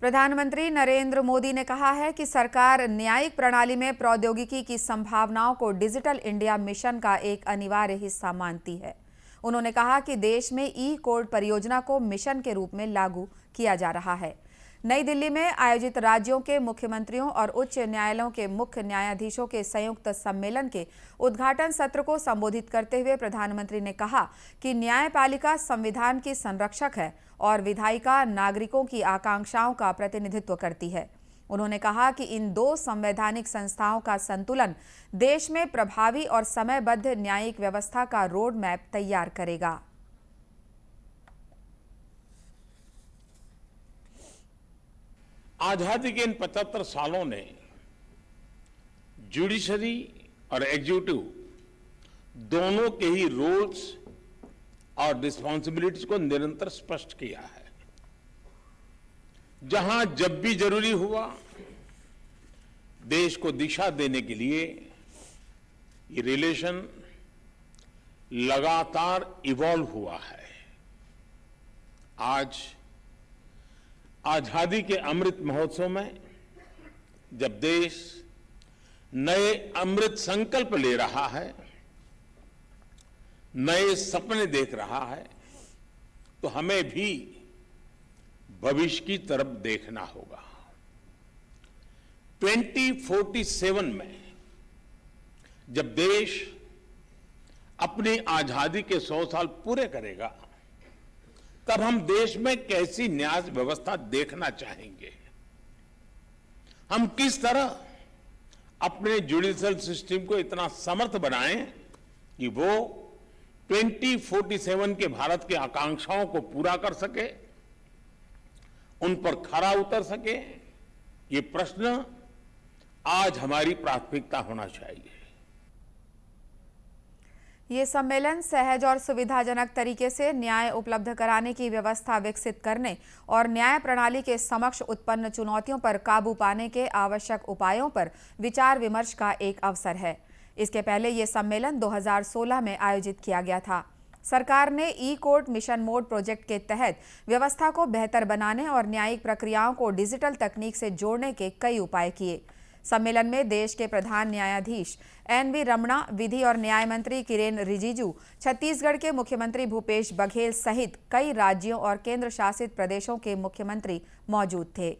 प्रधानमंत्री नरेंद्र मोदी ने कहा है कि सरकार न्यायिक प्रणाली में प्रौद्योगिकी की संभावनाओं को डिजिटल इंडिया मिशन का एक अनिवार्य हिस्सा मानती है। उन्होंने कहा कि देश में ई कोर्ट परियोजना को मिशन के रूप में लागू किया जा रहा है। नई दिल्ली में आयोजित राज्यों के मुख्यमंत्रियों और उच्च न्यायालयों के मुख्य न्यायाधीशों के संयुक्त सम्मेलन के उद्घाटन सत्र को संबोधित करते हुए प्रधानमंत्री ने कहा कि न्यायपालिका संविधान की संरक्षक है और विधायिका नागरिकों की आकांक्षाओं का प्रतिनिधित्व करती है। उन्होंने कहा कि इन दो संवैधानिक संस्थाओं का संतुलन देश में प्रभावी और समयबद्ध न्यायिक व्यवस्था का रोड मैप तैयार करेगा। आजादी के इन 75 सालों ने जुडिशरी और एग्जीक्यूटिव दोनों के ही रोल्स और रिस्पॉन्सिबिलिटीज को निरंतर स्पष्ट किया है। जहां जब भी जरूरी हुआ देश को दिशा देने के लिए ये रिलेशन लगातार इवॉल्व हुआ है। आज आजादी के अमृत महोत्सव में जब देश नए अमृत संकल्प ले रहा है, नए सपने देख रहा है, तो हमें भी भविष्य की तरफ देखना होगा। 2047 में जब देश अपनी आजादी के 100 साल पूरे करेगा, तब हम देश में कैसी न्याय व्यवस्था देखना चाहेंगे। हम किस तरह अपने जुडिशियल सिस्टम को इतना समर्थ बनाएं कि वो 2047 के भारत की आकांक्षाओं को पूरा कर सके, उन पर खरा उतर सके। ये प्रश्न आज हमारी प्राथमिकता होना चाहिए। ये सम्मेलन सहज और सुविधाजनक तरीके से न्याय उपलब्ध कराने की व्यवस्था विकसित करने और न्याय प्रणाली के समक्ष उत्पन्न चुनौतियों पर काबू पाने के आवश्यक उपायों पर विचार विमर्श का एक अवसर है। इसके पहले ये सम्मेलन 2016 में आयोजित किया गया था। सरकार ने ई कोर्ट मिशन मोड प्रोजेक्ट के तहत व्यवस्था को बेहतर बनाने और न्यायिक प्रक्रियाओं को डिजिटल तकनीक से जोड़ने के कई उपाय किए। सम्मेलन में देश के प्रधान न्यायाधीश एन.वी. रमणा, विधि और न्याय मंत्री किरेन रिजिजू, छत्तीसगढ़ के मुख्यमंत्री भूपेश बघेल सहित कई राज्यों और केंद्र शासित प्रदेशों के मुख्यमंत्री मौजूद थे।